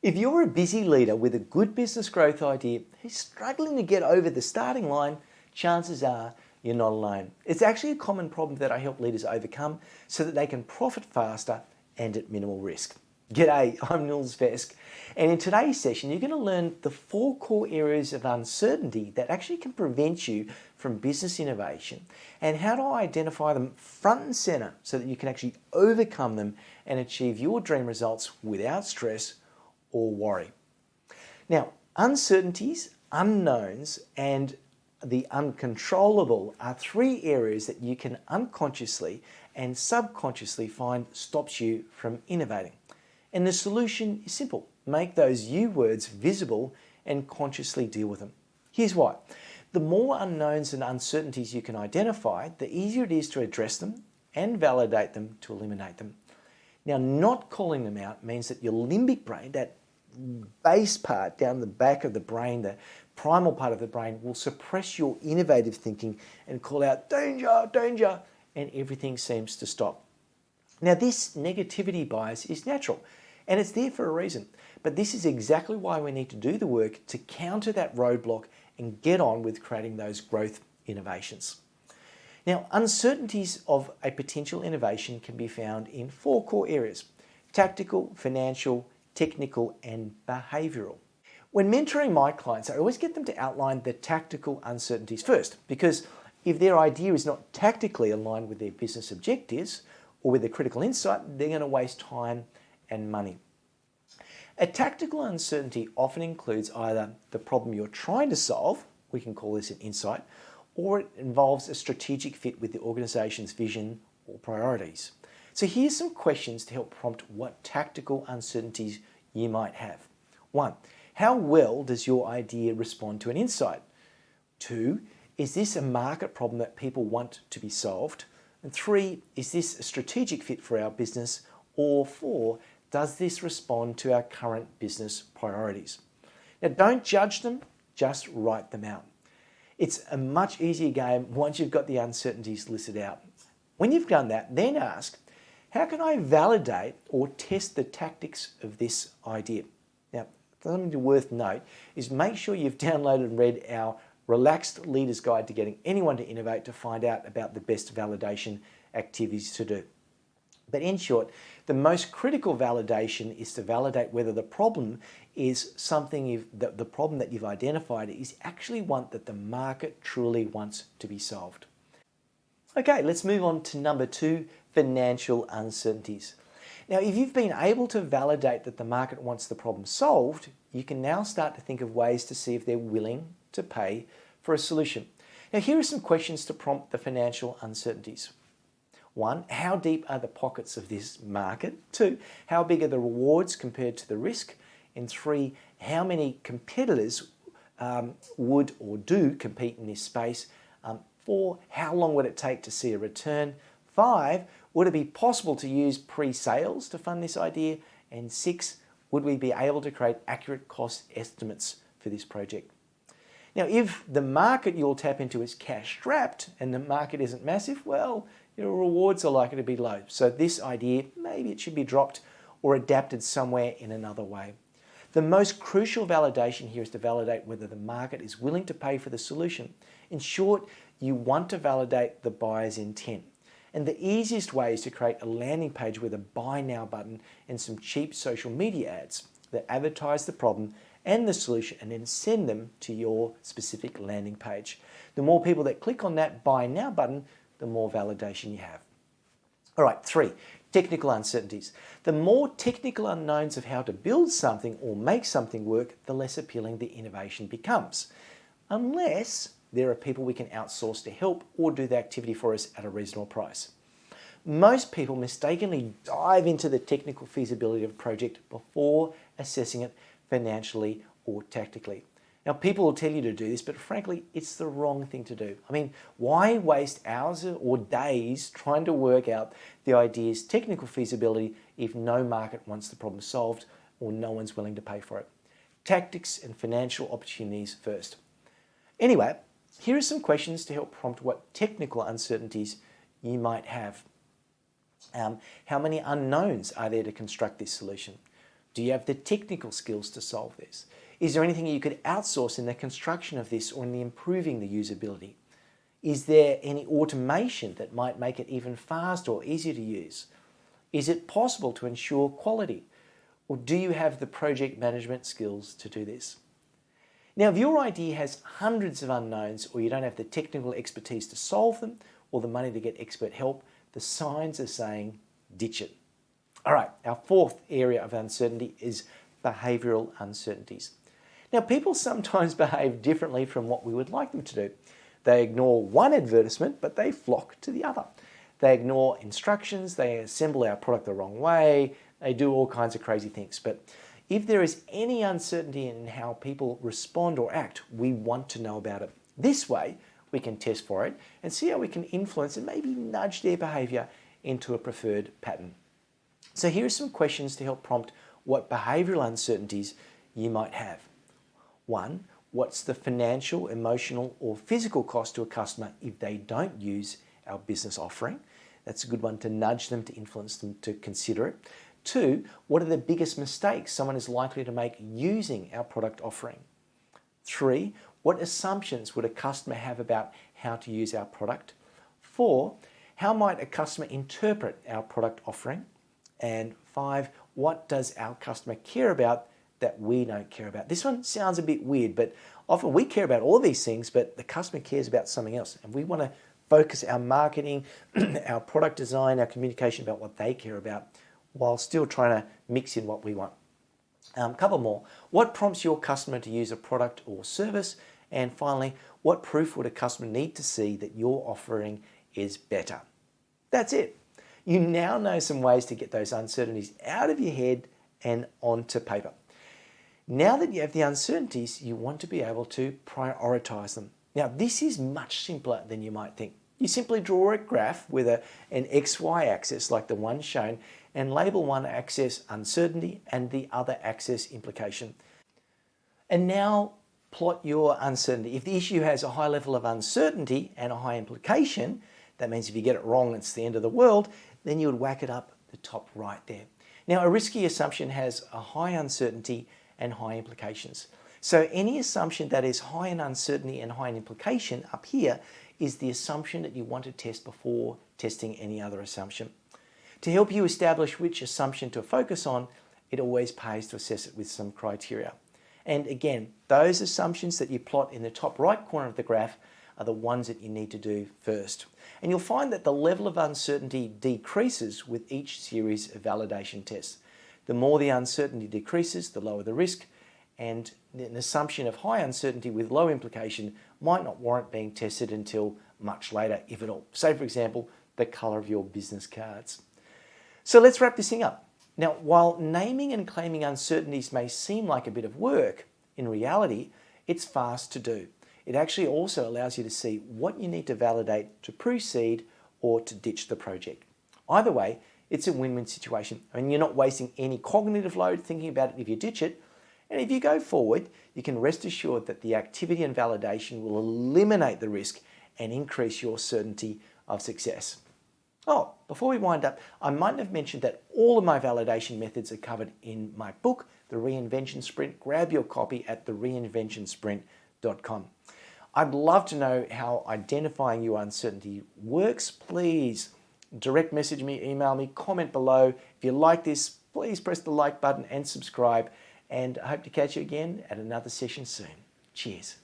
If you're a busy leader with a good business growth idea who's struggling to get over the starting line, chances are you're not alone. It's actually a common problem that I help leaders overcome so that they can profit faster and at minimal risk. G'day, I'm Nils Vesk, and in today's session you're going to learn the 4 core areas of uncertainty that actually can prevent you from business innovation and how to identify them front and center so that you can actually overcome them and achieve your dream results without stress or worry. Now, uncertainties, unknowns, and the uncontrollable are 3 areas that you can unconsciously and subconsciously find stops you from innovating. And the solution is simple. Make those U words visible and consciously deal with them. Here's why. The more unknowns and uncertainties you can identify, the easier it is to address them and validate them to eliminate them. Now, not calling them out means that your limbic brain, that base part down the back of the brain, the primal part of the brain, will suppress your innovative thinking and call out danger, danger, and everything seems to stop. Now, this negativity bias is natural and it's there for a reason, but this is exactly why we need to do the work to counter that roadblock and get on with creating those growth innovations. Now, uncertainties of a potential innovation can be found in 4 core areas: tactical, financial, technical, and behavioural. When mentoring my clients, I always get them to outline the tactical uncertainties first, because if their idea is not tactically aligned with their business objectives or with a critical insight, they're going to waste time and money. A tactical uncertainty often includes either the problem you're trying to solve, we can call this an insight, or it involves a strategic fit with the organization's vision or priorities. So here's some questions to help prompt what tactical uncertainties you might have. 1. How well does your idea respond to an insight? 2. Is this a market problem that people want to be solved? And 3. Is this a strategic fit for our business? Or 4. Does this respond to our current business priorities? Now, don't judge them, just write them out. It's a much easier game once you've got the uncertainties listed out. When you've done that, then ask, how can I validate or test the tactics of this idea? Now, something worth note is make sure you've downloaded and read our Relaxed Leader's Guide to Getting Anyone to Innovate to find out about the best validation activities to do. But in short, the most critical validation is to validate whether the problem is something, the problem that you've identified is actually one that the market truly wants to be solved. Okay, let's move on to number 2, financial uncertainties. Now, if you've been able to validate that the market wants the problem solved, you can now start to think of ways to see if they're willing to pay for a solution. Now, here are some questions to prompt the financial uncertainties. 1, how deep are the pockets of this market? 2, how big are the rewards compared to the risk? And 3, how many competitors would or do compete in this space? 4, how long would it take to see a return? 5, would it be possible to use pre-sales to fund this idea? And 6, would we be able to create accurate cost estimates for this project? Now, if the market you'll tap into is cash-strapped and the market isn't massive, well, your rewards are likely to be low. So this idea, maybe it should be dropped or adapted somewhere in another way. The most crucial validation here is to validate whether the market is willing to pay for the solution. In short, you want to validate the buyer's intent. And the easiest way is to create a landing page with a buy now button and some cheap social media ads that advertise the problem and the solution and then send them to your specific landing page. The more people that click on that buy now button, the more validation you have. All right, 3, technical uncertainties. The more technical unknowns of how to build something or make something work, the less appealing the innovation becomes. Unless there are people we can outsource to help or do the activity for us at a reasonable price. Most people mistakenly dive into the technical feasibility of a project before assessing it financially or tactically. Now, people will tell you to do this, but frankly, it's the wrong thing to do. I mean, why waste hours or days trying to work out the idea's technical feasibility if no market wants the problem solved or no one's willing to pay for it? Tactics and financial opportunities first. Anyway, here are some questions to help prompt what technical uncertainties you might have. How many unknowns are there to construct this solution? Do you have the technical skills to solve this? Is there anything you could outsource in the construction of this or in the improving the usability? Is there any automation that might make it even faster or easier to use? Is it possible to ensure quality? Or do you have the project management skills to do this? Now, if your idea has hundreds of unknowns or you don't have the technical expertise to solve them or the money to get expert help, the signs are saying ditch it. All right, our fourth area of uncertainty is behavioural uncertainties. Now, people sometimes behave differently from what we would like them to do. They ignore one advertisement, but they flock to the other. They ignore instructions, they assemble our product the wrong way, they do all kinds of crazy things. But if there is any uncertainty in how people respond or act, we want to know about it. This way, we can test for it and see how we can influence and maybe nudge their behaviour into a preferred pattern. So here are some questions to help prompt what behavioural uncertainties you might have. 1. What's the financial, emotional or physical cost to a customer if they don't use our business offering? That's a good one to nudge them, to influence them to consider it. 2. What are the biggest mistakes someone is likely to make using our product offering? 3. What assumptions would a customer have about how to use our product? 4. How might a customer interpret our product offering? And 5. What does our customer care about that we don't care about? This one sounds a bit weird, but often we care about all these things, but the customer cares about something else. And we want to focus our marketing, our product design, our communication about what they care about, while still trying to mix in what we want. A couple more. What prompts your customer to use a product or service? And finally, what proof would a customer need to see that your offering is better? That's it. You now know some ways to get those uncertainties out of your head and onto paper. Now that you have the uncertainties, you want to be able to prioritize them. Now, this is much simpler than you might think. You simply draw a graph with an XY axis like the one shown and label one axis uncertainty and the other axis implication. And now plot your uncertainty. If the issue has a high level of uncertainty and a high implication, that means if you get it wrong, it's the end of the world, then you would whack it up the top right there. Now, a risky assumption has a high uncertainty and high implications. So any assumption that is high in uncertainty and high in implication up here is the assumption that you want to test before testing any other assumption. To help you establish which assumption to focus on, it always pays to assess it with some criteria. And again, those assumptions that you plot in the top right corner of the graph are the ones that you need to do first. And you'll find that the level of uncertainty decreases with each series of validation tests. The more the uncertainty decreases, the lower the risk, and an assumption of high uncertainty with low implication might not warrant being tested until much later, if at all. Say, for example, the colour of your business cards. So let's wrap this thing up. Now, while naming and claiming uncertainties may seem like a bit of work, in reality, it's fast to do. It actually also allows you to see what you need to validate to proceed or to ditch the project. Either way, it's a win-win situation. I mean, you're not wasting any cognitive load thinking about it if you ditch it. And if you go forward, you can rest assured that the activity and validation will eliminate the risk and increase your certainty of success. Oh, before we wind up, I might have mentioned that all of my validation methods are covered in my book, The Reinvention Sprint. Grab your copy at thereinventionsprint.com. I'd love to know how identifying your uncertainty works. Please direct message me, email me, comment below. If you like this, please press the like button and subscribe. And I hope to catch you again at another session soon. Cheers.